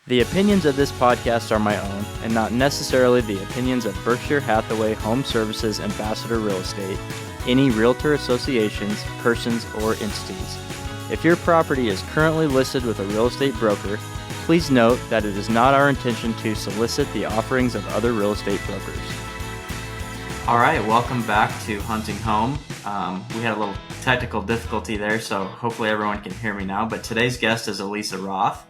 The opinions of this podcast are my own and not necessarily the opinions of Berkshire Hathaway Home Services Ambassador Real Estate, any realtor associations, persons, or entities. If your property is currently listed with a real estate broker, please note that it is not our intention to solicit the offerings of other real estate brokers. All right, welcome back to Hunting Home. We had a little technical difficulty there, so hopefully everyone can hear me now. But today's guest is Alisa Roth,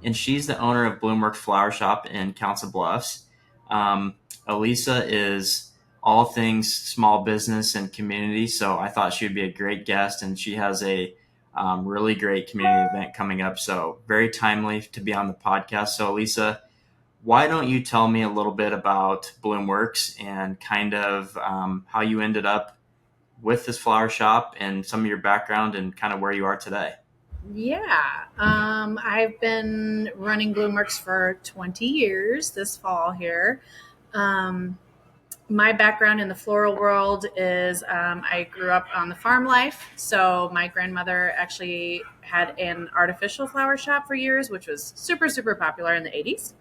and she's the owner of Bloom Works Flower Shop in Council Bluffs. Alisa is all things small business and community, so I thought she would be a great guest, and she has a really great community event coming up, so very timely to be on the podcast. So Alisa, why don't you tell me a little bit about Bloom Works and kind of how you ended up with this flower shop and some of your background and kind of where you are today? Yeah, I've been running Bloom Works for 20 years this fall here. My background in the floral world is I grew up on the farm life. So my grandmother actually had an artificial flower shop for years, which was super, super popular in the 80s.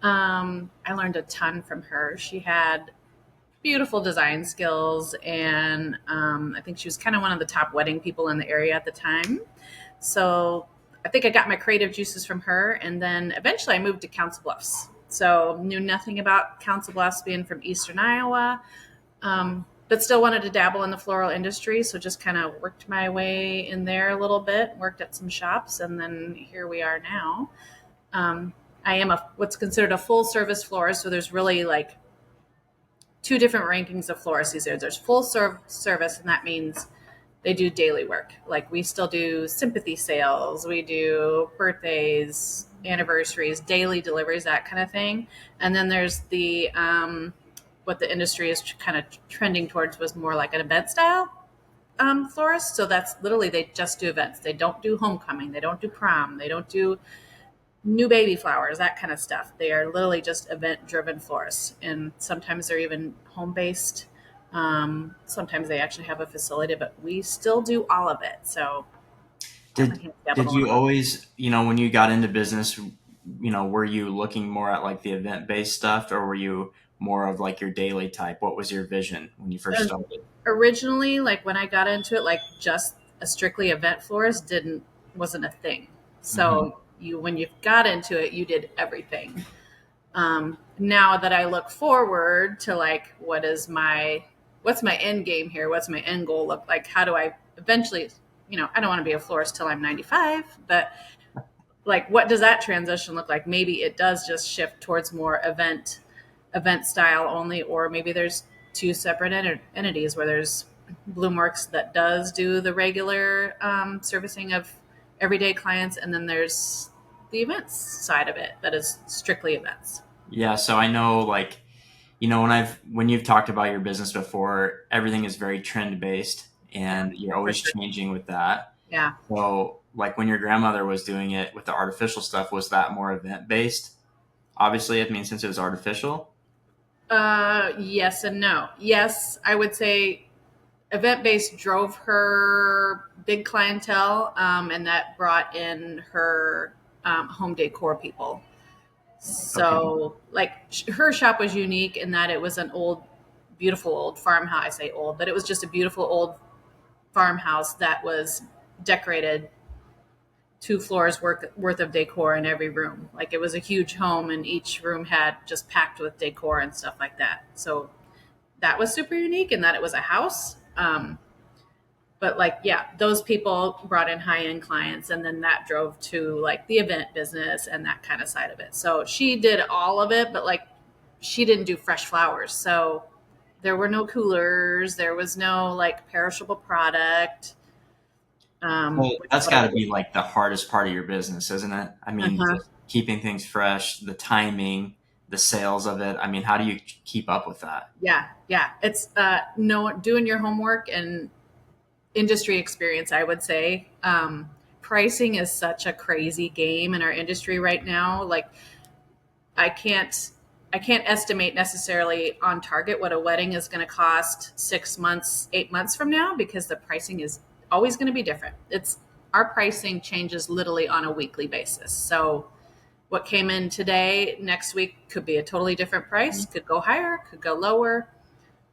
I learned a ton from her. She had beautiful design skills, and I think she was kind of one of the top wedding people in the area at the time. So I think I got my creative juices from her, and then eventually I moved to Council Bluffs. So knew nothing about Council Bluffs, being from Eastern Iowa, but still wanted to dabble in the floral industry. So just kind of worked my way in there a little bit, worked at some shops, and then here we are now. I am what's considered a full service florist. So there's really like two different rankings of florists these days. There's full service, and that means they do daily work. Like we still do sympathy sales, we do birthdays, anniversaries, daily deliveries, that kind of thing. And then there's the what the industry is kind of trending towards was more like an event style florist. So that's literally they just do events. They don't do homecoming, they don't do prom, they don't do new baby flowers, that kind of stuff. They are literally just event driven florists, and sometimes they're even home based. Sometimes they actually have a facility, but we still do all of it. So Did you always, when you got into business, were you looking more at like the event-based stuff, or were you more of like your daily type? What was your vision when you first started? Originally, like when I got into it, like just a strictly event florist wasn't a thing. So when you got into it, you did everything. Now that I look forward to like, what's my end game here? What's my end goal look like? How do I eventually, I don't want to be a florist till I'm 95, but like, what does that transition look like? Maybe it does just shift towards more event style only, or maybe there's two separate entities where there's Bloom Works that does do the regular servicing of everyday clients, and then there's the events side of it that is strictly events. Yeah, so I know like, when you've talked about your business before, everything is very trend based, and you're always changing with that. Yeah. So like when your grandmother was doing it with the artificial stuff, was that more event based? Obviously, I mean, since it was artificial. Yes and no. Yes, I would say event-based drove her big clientele, and that brought in her home decor people. So, like, her shop was unique in that it was an beautiful old farmhouse. I say old, but it was just a beautiful old farmhouse that was decorated 2 floors worth of decor in every room. Like it was a huge home, and each room had just packed with decor and stuff like that. So that was super unique in that it was a house. But like, yeah, those people brought in high-end clients, and then that drove to like the event business and that kind of side of it. So she did all of it, but like she didn't do fresh flowers. So there were no coolers. There was no like perishable product. Well, that's got to be like the hardest part of your business, isn't it? I mean, just keeping things fresh, the timing, the sales of it. I mean, how do you keep up with that? Yeah. It's doing your homework and industry experience, I would say. Pricing is such a crazy game in our industry right now. Like I can't estimate necessarily on target what a wedding is going to cost 6 months, 8 months from now, because the pricing is always going to be different. Our pricing changes literally on a weekly basis. So what came in today, next week could be a totally different price, could go higher, could go lower.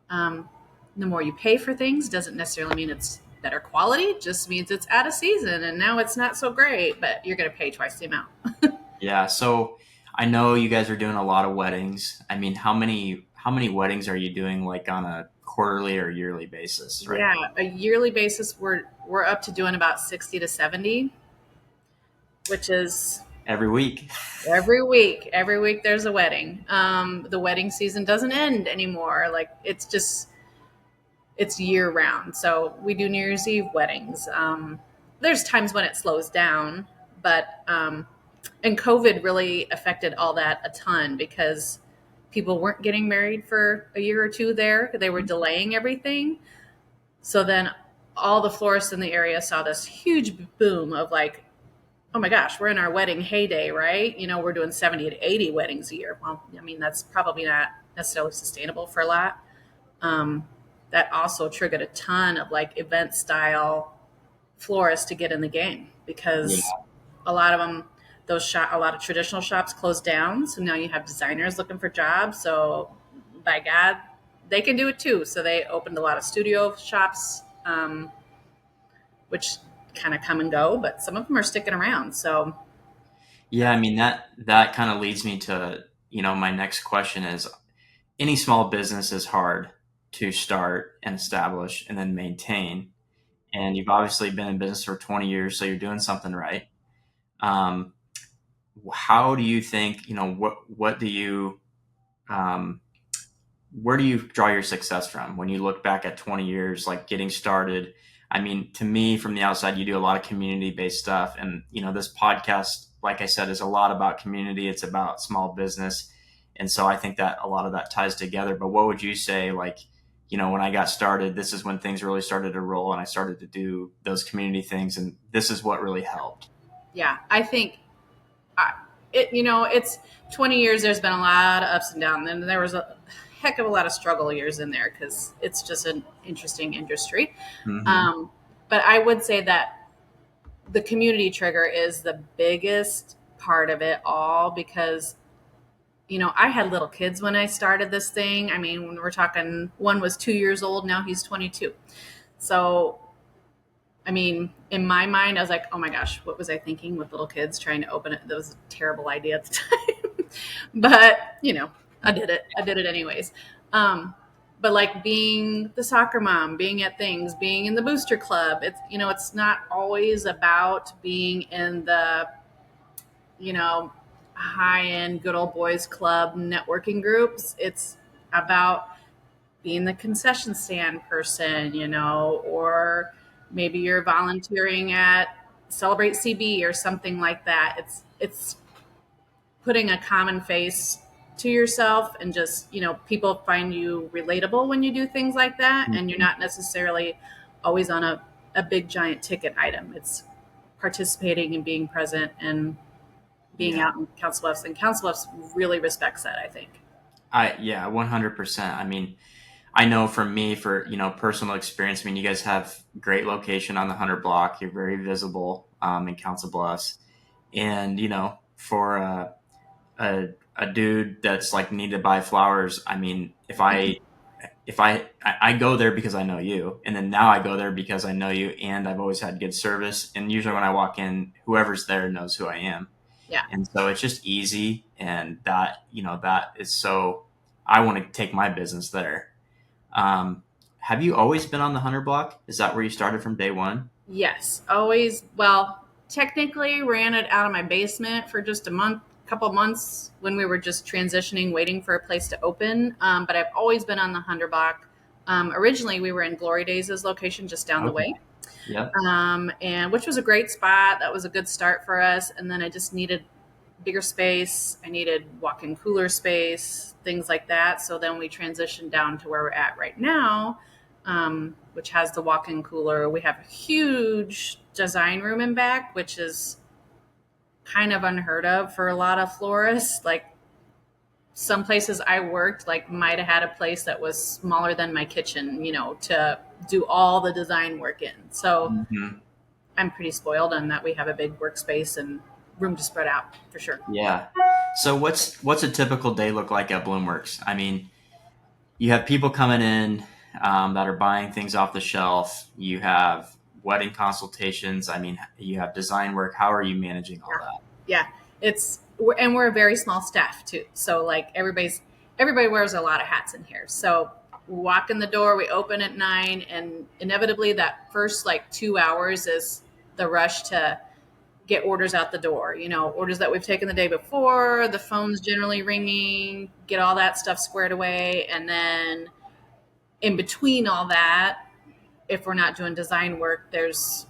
The more you pay for things doesn't necessarily mean it's better quality, it just means it's out of season and now it's not so great, but you're going to pay twice the amount. Yeah. So I know you guys are doing a lot of weddings. I mean, how many weddings are you doing like on a quarterly or yearly basis right Yeah, now? a yearly basis, we're up to doing about 60 to 70, which is Every week. every week. Every week there's a wedding. The wedding season doesn't end anymore. Like it's year round. So we do New Year's Eve weddings. There's times when it slows down, but and COVID really affected all that a ton because people weren't getting married for a year or two there. They were delaying everything. So then all the florists in the area saw this huge boom of like, oh my gosh, we're in our wedding heyday, right? We're doing 70 to 80 weddings a year. Well, I mean, that's probably not necessarily sustainable for a lot. That also triggered a ton of like event style florists to get in the game Yeah. because a lot of them, a lot of traditional shops closed down. So now you have designers looking for jobs. So by God, they can do it too. So they opened a lot of studio shops, which kind of come and go, but some of them are sticking around. So Yeah. I mean, that kind of leads me to, my next question is any small business is hard to start and establish and then maintain. And you've obviously been in business for 20 years, so you're doing something right. Um, how do you think, what do you, um, where do you draw your success from when you look back at 20 years, like getting started? I mean, to me, from the outside, you do a lot of community based stuff. And, this podcast, like I said, is a lot about community. It's about small business. And so I think that a lot of that ties together. But what would you say, like, when I got started, this is when things really started to roll and I started to do those community things. And this is what really helped. yeah, I think it's 20 years. There's been a lot of ups and downs, and there was a heck of a lot of struggle years in there because it's just an interesting industry. Hmm. Um, but I would say that the community trigger is the biggest part of it all because I had little kids when I started this thing. I mean, when we're talking, one was 2 years old, now he's 22. So I mean, in my mind, I was like, oh my gosh, what was I thinking with little kids trying to open it? That was a terrible idea at the time. But, I did it. I did it anyways. But like being the soccer mom, being at things, being in the booster club, it's not always about being in the, you know, high end good old boys club networking groups. It's about being the concession stand person, or maybe you're volunteering at Celebrate CB or something like that. It's putting a common face to yourself and just, people find you relatable when you do things like that and you're not necessarily always on a big giant ticket item. It's participating and being present and being Yeah. out in Council Bluffs, and Council Bluffs really respects that, I think. Yeah, 100%. I mean, I know from me, for personal experience. I mean, you guys have great location on the 100 block. You're very visible in Council Bluffs, and for a dude that's like need to buy flowers. I mean, if I go there because I know you, and then now I go there because I know you, and I've always had good service. And usually when I walk in, whoever's there knows who I am, Yeah. and so it's just easy. And that is so. I want to take my business there. Have you always been on the 100 block? Is that where you started from day one? Yes, always. Well, technically ran it out of my basement for just couple of months when we were just transitioning, waiting for a place to open. But I've always been on the 100 block. Originally, we were in Glory Days' location just down the Okay. way, Yep. and which was a great spot. That was a good start for us. And then I just needed bigger space. I needed walk-in cooler space, things like that. So then we transitioned down to where we're at right now, which has the walk-in cooler. We have a huge design room in back, which is kind of unheard of for a lot of florists. Like some places I worked, like might have had a place that was smaller than my kitchen, to do all the design work in. So Hmm. I'm pretty spoiled on that. We have a big workspace and room to spread out for sure. Yeah. So what's a typical day look like at Bloomworks? I mean, you have people coming in that are buying things off the shelf. You have wedding consultations. I mean, you have design work. How are you managing all that? Yeah, we're a very small staff too. So like everybody wears a lot of hats in here. So we walk in the door, we open at 9, and inevitably that first like 2 hours is the rush to get orders out the door. You know, orders that we've taken the day before. The phone's generally ringing. Get all that stuff squared away, and then in between all that, if we're not doing design work, there's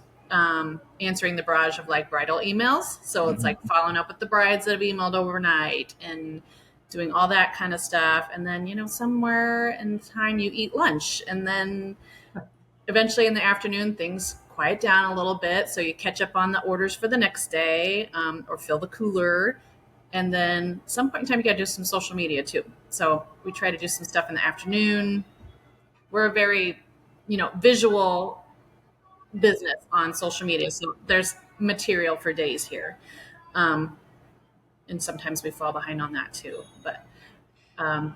answering the barrage of like bridal emails. So it's like following up with the brides that have emailed overnight and doing all that kind of stuff. And then, you know, somewhere in time you eat lunch. And then eventually in the afternoon, things quiet down a little bit. So you catch up on the orders for the next day or fill the cooler. And then some point in time, you got to do some social media too. So we try to do some stuff in the afternoon. We're a very, you know, visual business on social media. So there's material for days here. And sometimes we fall behind on that too. But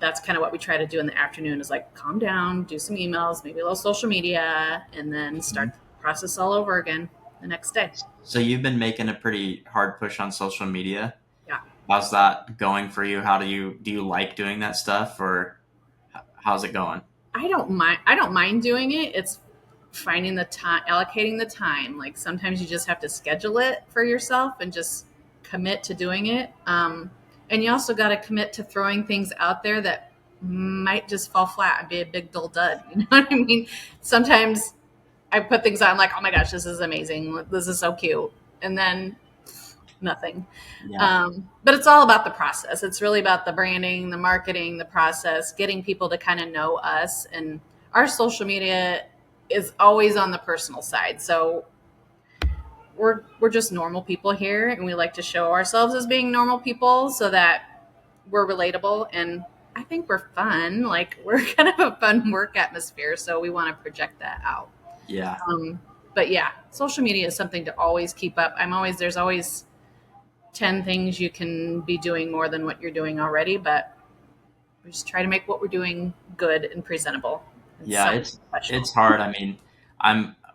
that's kind of what we try to do in the afternoon is like calm down, do some emails, maybe a little social media, and then start the process all over again the next day. So you've been making a pretty hard push on social media. Yeah. How's that going for you? How do you like doing that stuff, or how's it going? I don't mind doing it. It's finding the time, allocating the time. Like sometimes you just have to schedule it for yourself and just commit to doing it. And you also got to commit to throwing things out there that might just fall flat and be a big dull dud. You know what I mean? Sometimes I put things on like, oh my gosh, this is amazing. This is so cute. And then nothing. Yeah. But it's all about the process. It's really about the branding, the marketing, the process, getting people to kind of know us. And our social media is always on the personal side. So we're just normal people here, and we like to show ourselves as being normal people so that we're relatable, and I think we're fun. Like we're kind of a fun work atmosphere, so we want to project that out. Yeah. But yeah, social media is something to always keep up. There's always 10 things you can be doing more than what you're doing already, but we just try to make what we're doing good and presentable. Yeah, it's hard. I mean,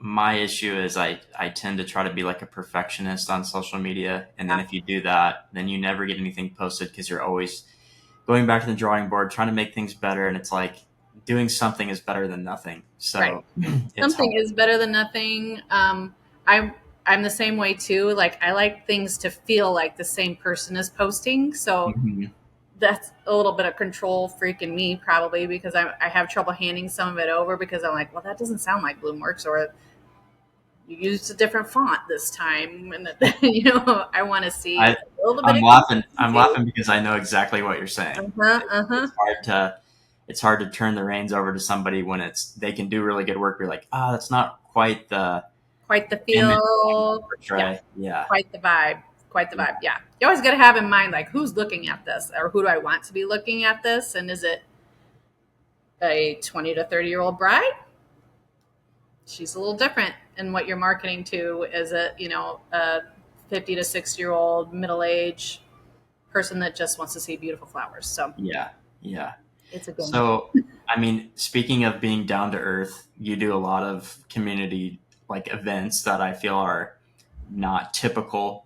my issue is I tend to try to be like a perfectionist on social media, and then if you do that, then you never get anything posted because you're always going back to the drawing board, trying to make things better, and it's like doing something is better than nothing. So right. Something is better than nothing. I'm the same way too. Like I like things to feel like the same person is posting. So that's a little bit of control freak in me probably because I have trouble handing some of it over because I'm like, well, that doesn't sound like Bloomworks, or you used a different font this time. And you know, I want to see a little bit I'm laughing because I know exactly what you're saying. It's hard to turn the reins over to somebody when they can do really good work. You're like, that's not quite the feel. Yeah. Quite the vibe. Yeah. You always got to have in mind, like, who's looking at this, or who do I want to be looking at this? And is it a 20 to 30-year-old bride? She's a little different in what you're marketing to. Is it, you know, a 50 to 60-year-old middle-aged person that just wants to see beautiful flowers? So yeah. It's a good one. So, I mean, speaking of being down to earth, you do a lot of community like events that I feel are not typical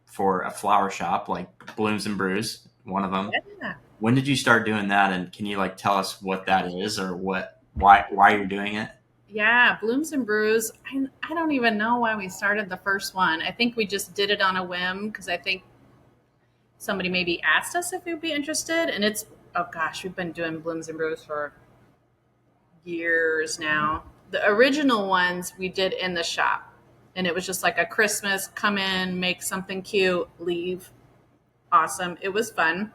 for a flower shop, like Blooms and Brews, one of them. Yeah. When did you start doing that, and can you like tell us what that is or why you're doing it? Yeah, Blooms and Brews. I don't even know why we started the first one. I think we just did it on a whim because I think somebody maybe asked us if we'd be interested, and we've been doing Blooms and Brews for years now. The original ones we did in the shop, and it was just like a Christmas, come in, make something cute, leave. Awesome. It was fun.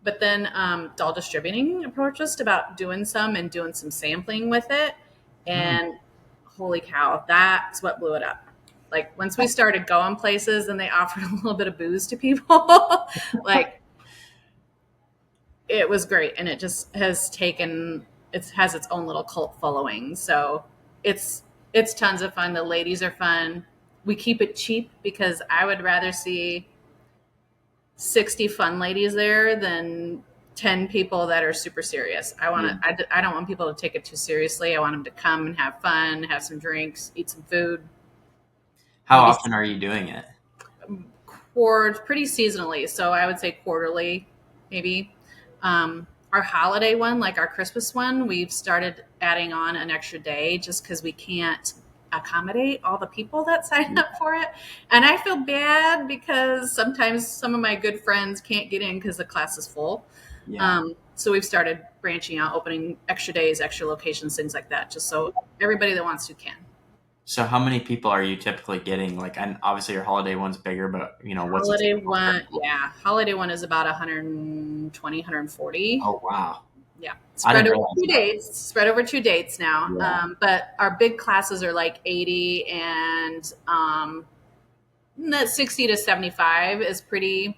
But then Doll Distributing approached us about doing some sampling with it. And holy cow, that's what blew it up. Like once we started going places and they offered a little bit of booze to people, like it was great. And it just has has its own little cult following. So it's tons of fun. The ladies are fun. we keep it cheap because I would rather see 60 fun ladies there than 10 people that are super serious. Yeah. I don't want people to take it too seriously. I want them to come and have fun, have some drinks, eat some food, How maybe often are you doing it? pretty seasonally. So I would say quarterly, maybe. Our holiday one, like our Christmas one, we've started adding on an extra day just because we can't accommodate all the people that sign up for it. And I feel bad because sometimes some of my good friends can't get in because the class is full. Yeah. So we've started branching out, opening extra days, extra locations, things like that, just so everybody that wants to can. So how many people are you typically getting? Like, and obviously your holiday one's bigger, but what's a Holiday typical one, schedule? yeah. Holiday one is about 120, 140. Oh, wow. Yeah. I Spread didn't over realize two that. dates. Spread over 2 dates now. Yeah. But our big classes are like 80 and that 60 to 75 is pretty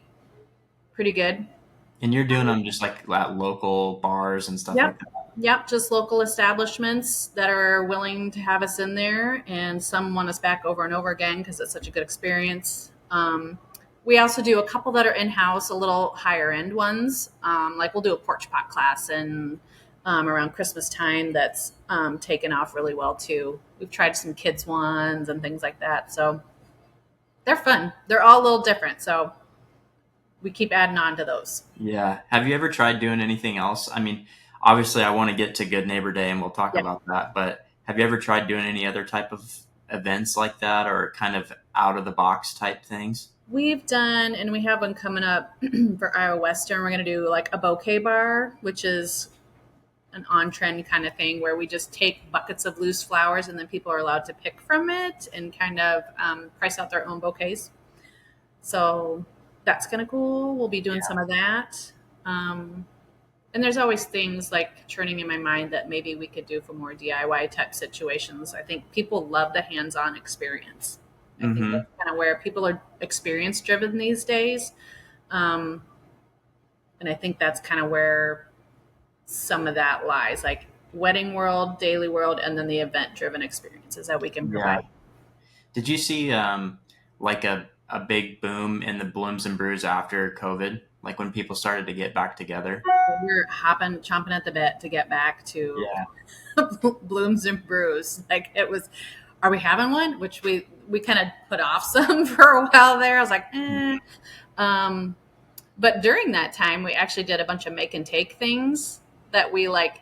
good. And you're doing them just like at local bars and stuff like Yep. that. Yep. Just local establishments that are willing to have us in there. And some want us back over and over again because it's such a good experience. We also do a couple that are in house, a little higher end ones. Like we'll do a porch pot class and around Christmas time that's taken off really well too. We've tried some kids ones and things like that. So they're fun. They're all a little different. So we keep adding on to those. Yeah. Have you ever tried doing anything else? I mean, obviously I want to get to Good Neighbor Day and we'll talk Yep. about that, but have you ever tried doing any other type of events like that or kind of out of the box type things? We've done, and we have one coming up for Iowa Western. We're going to do like a bouquet bar, which is an on trend kind of thing where we just take buckets of loose flowers and then people are allowed to pick from it and kind of price out their own bouquets. So that's kind of cool. We'll be doing some of that. And there's always things like churning in my mind that maybe we could do for more DIY type situations. I think people love the hands on experience. I think Mm-hmm. that's kind of where people are experience driven these days. Um, and I think that's kind of where some of that lies, like wedding world, daily world, and then the event driven experiences that we can Yeah. provide. Did you see like a big boom in the blooms and brews after COVID? Like when people started to get back together? We're chomping at the bit to get back to Yeah. blooms and brews. Like it was, are we having one? Which we kind of put off some for a while there. I was like, eh. Um, but during that time, we actually did a bunch of make and take things that we like.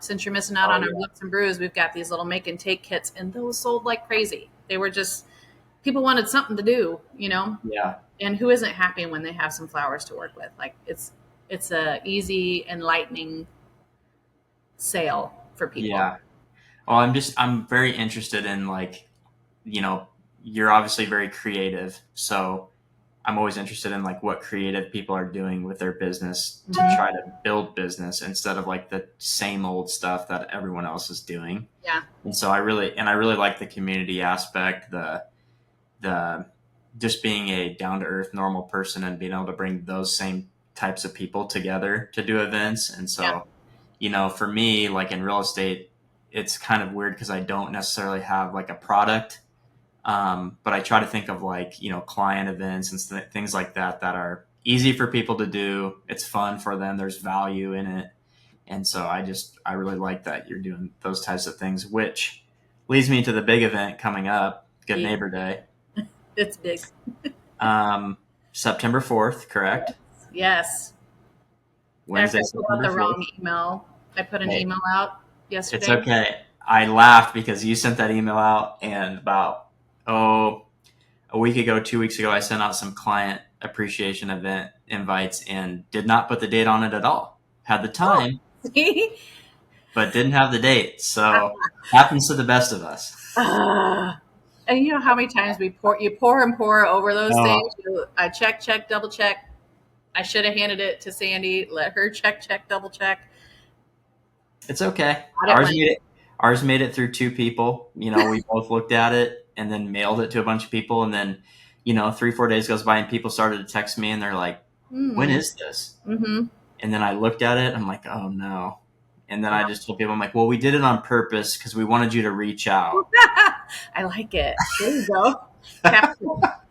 Since you're missing out Oh on our yeah. blooms and brews, we've got these little make and take kits, and those sold like crazy. They were just people wanted something to do. Yeah. And who isn't happy when they have some flowers to work with? Like it's a easy, enlightening sale for people. Yeah. Well, I'm very interested in like, you know, you're obviously very creative. So I'm always interested in like what creative people are doing with their business to Mhm. try to build business instead of like the same old stuff that everyone else is doing. Yeah. And so I really like the community aspect, the just being a down to earth normal person and being able to bring those same types of people together to do events. And Yeah. so, for me, like in real estate, it's kind of weird because I don't necessarily have like a product. But I try to think of like, client events and things like that that are easy for people to do. It's fun for them. There's value in it. And so I really like that you're doing those types of things, which leads me to the big event coming up, Good Yeah. Neighbor Day. It's big. Um, September 4th, correct? Yes. After Wednesday, I put out September the 4th. wrong email, I put an Hey, email out it's yesterday. okay. I laughed because you sent that email out, and about, a week ago, 2 weeks ago, I sent out some client appreciation event invites and did not put the date on it at all. Had the Oh, time, see? but didn't have the date. So happens to the best of us. Ah. And you know how many times you pour and pour over those Oh, things? I check, double check. I should have handed it to Sandy, let her check, double check. it's okay. Got it when Ours made it through two people. We both looked at it and then mailed it to a bunch of people. And then, 3, 4 days goes by and people started to text me and they're like, when mm, is this? mm-hmm. And then I looked at it. I'm like, oh no. And then I just told people, I'm like, well, we did it on purpose because we wanted you to reach out. I like it. There you go.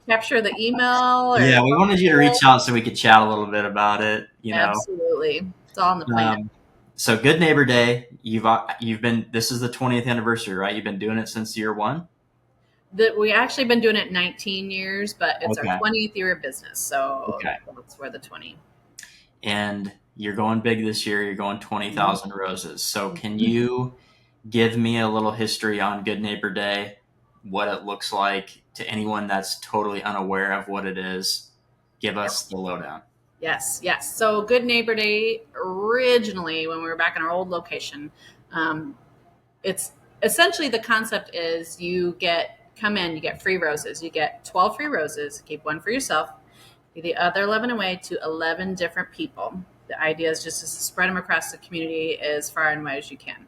capture the email or Yeah, we wanted you to reach out so we could chat a little bit about it, you know. absolutely. It's all in the plan. Um, so Good Neighbor Day, you've been, this is the 20th anniversary, right? You've been doing it since year one? That we actually been doing it 19 years, but it's our Okay. 20th year of business, so Okay. that's where the 20. And you're going big this year. You're going 20,000 roses. So can Mhm. you give me a little history on Good Neighbor Day, what it looks like to anyone that's totally unaware of what it is? Give Yep. us the lowdown. Yes, yes. So Good Neighbor Day, originally when we were back in our old location, um, it's essentially the concept is come in, you get free roses. You get 12 free roses, keep one for yourself, give the other 11 away to 11 different people. The idea is just to spread them across the community as far and wide as you can.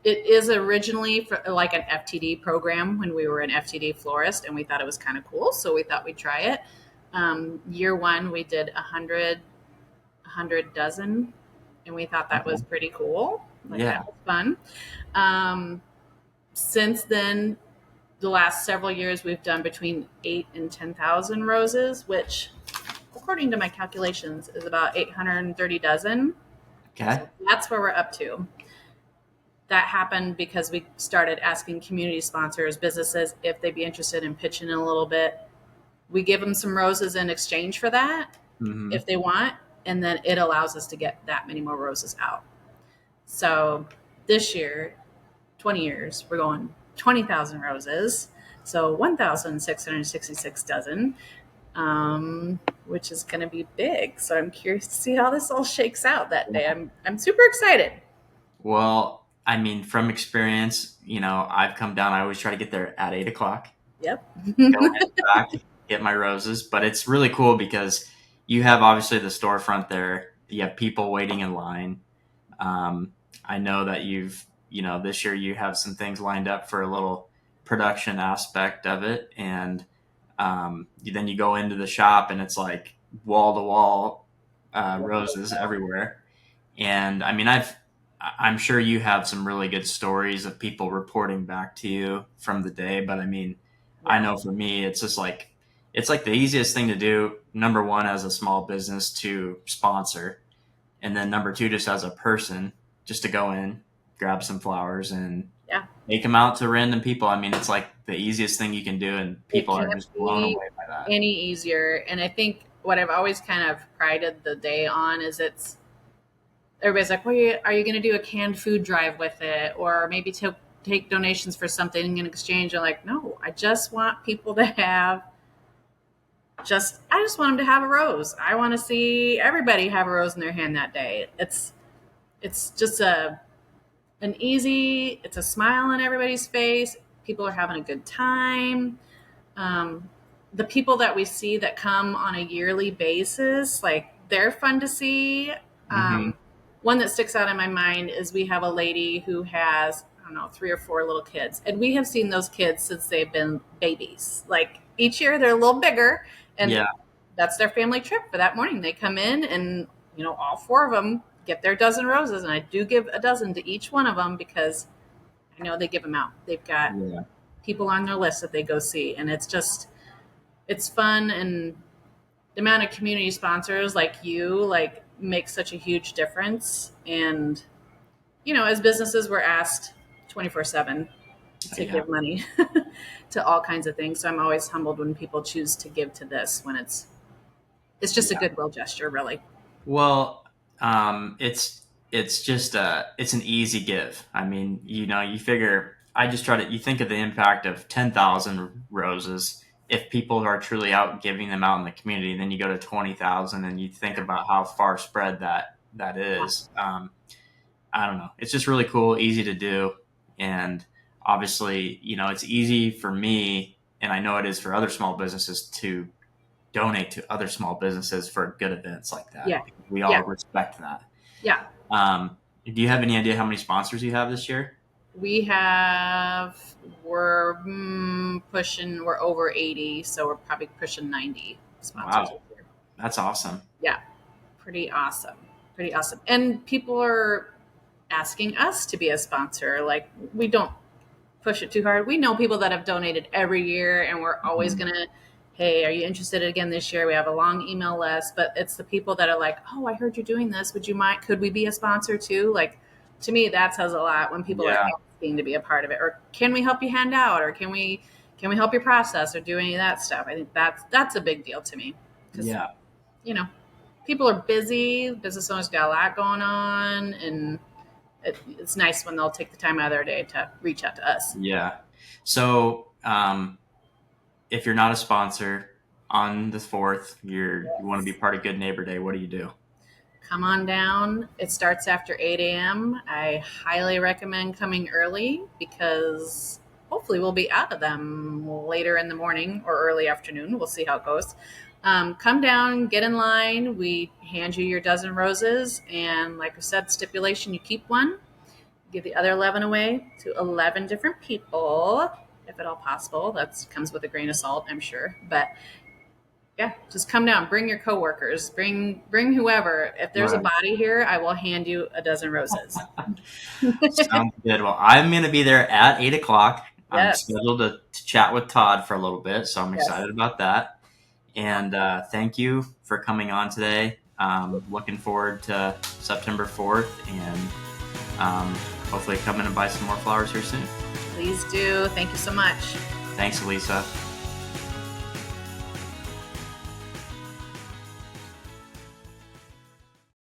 It is originally for like an FTD program when we were an FTD florist, and we thought it was kind of cool, so we thought we'd try it. Year one, we did 100 dozen, and we thought that was Okay. pretty cool. Like Yeah. that was fun. Um, since then, the last several years, we've done between 8 and 10,000 roses, which, according to my calculations, is about 830 dozen. Okay. So that's where we're up to. That happened because we started asking community sponsors, businesses, if they'd be interested in pitching in a little bit. We give them some roses in exchange for that Mm-hmm. if they want, and then it allows us to get that many more roses out. So this year, 20 years, we're going 20,000 roses. So 1,666 dozen, which is going to be big. So I'm curious to see how this all shakes out that day. I'm super excited. Well, I mean, from experience, I've come down. I always try to get there at 8 o'clock. Yep. Go in the back, get my roses. But it's really cool because you have obviously the storefront there. You have people waiting in line. I know that this year you have some things lined up for a little production aspect of it. And then you go into the shop and it's like wall to wall roses everywhere. And I mean, I'm sure you have some really good stories of people reporting back to you from the day. But I mean, I Yeah. know for me, it's like the easiest thing to do. Number one, as a small business to sponsor, and then number two, just as a person, just to go in, grab some flowers, and Yeah. take them out to random people. I mean, it's like the easiest thing you can do, and It people are can't just blown be away by that. any easier. And I think what I've always kind of prided the day on is everybody's like, well, are you going to do a canned food drive with it? Or maybe take donations for something in exchange? I'm like, no, I just want people to I just want them to have a rose. I want to see everybody have a rose in their hand that day. It's just it's a smile on everybody's face. People are having a good time. Um, the people that we see that come on a yearly basis, like they're fun to see. Hmm. Um, one that sticks out in my mind is we have a lady who has, I don't know, 3 or 4 little kids, and we have seen those kids since they've been babies. Like each year they're a little bigger, and Yeah, that's their family trip for that morning. They come in and, all 4 of them get their dozen roses, and I do give a dozen to each one of them because I know they give them out. They've got yeah, people on their list that they go see, and it's fun. And the amount of community sponsors like you makes such a huge difference. And as businesses, we're asked 24/7 to yeah, give money to all kinds of things. So I'm always humbled when people choose to give to this, when it's just a yeah. goodwill gesture, really. Well, it's just it's an easy give. I mean, you figure I just try to you think of the impact of 10,000 roses. If people are truly out giving them out in the community, then you go to 20,000, and you think Yeah. about how far spread that Yeah. is. I don't know. It's just really cool, easy to do, and obviously, it's easy for me, and I know it is for other small businesses to donate to other small businesses for good events like that. Yeah. We Yeah. all respect that. Yeah. Do you have any idea how many sponsors you have this year? We're over 80, so we're probably pushing 90 sponsors this Wow, year. that's awesome. Yeah, pretty awesome. Pretty awesome. And people are asking us to be a sponsor. Like, we don't push it too hard. We know people that have donated every year, and we're always Mhm. gonna, hey, are you interested again this year? We have a long email list, but it's the people that are like, oh, I heard you're doing this. Would you mind? Could we be a sponsor too? Like, to me, that says a lot when people are Yeah. asking to be a part of it, or can we help you hand out, or can we help you process, or do any of that stuff? I think that's a big deal to me because Yeah. you know people are busy. Business owners got a lot going on, and it's nice when they'll take the time out of their day to reach out to us. Yeah. So, if you're not a sponsor on the 4th, you want to be part of Good Neighbor Day, what do you do? Come on down. It starts after 8 a.m. I highly recommend coming early because hopefully we'll be out of them later in the morning or early afternoon. We'll see how it goes. Come down, get in line. We hand you your dozen roses. And like I said, stipulation, you keep one, give the other 11 away to 11 different people, if at all possible. That comes with a grain of salt, I'm sure. But yeah, just come down. Bring your coworkers. Bring whoever. If there's a Right. body here, I will hand you a dozen roses. Sounds good. Well, I'm going to be there at 8 o'clock. I'm Yes. scheduled to chat with Todd for a little bit, so I'm Yes. excited about that. And thank you for coming on today. Looking forward to September 4th, and hopefully come in and buy some more flowers here soon. Please do. Thank you so much. Thanks, Alisa.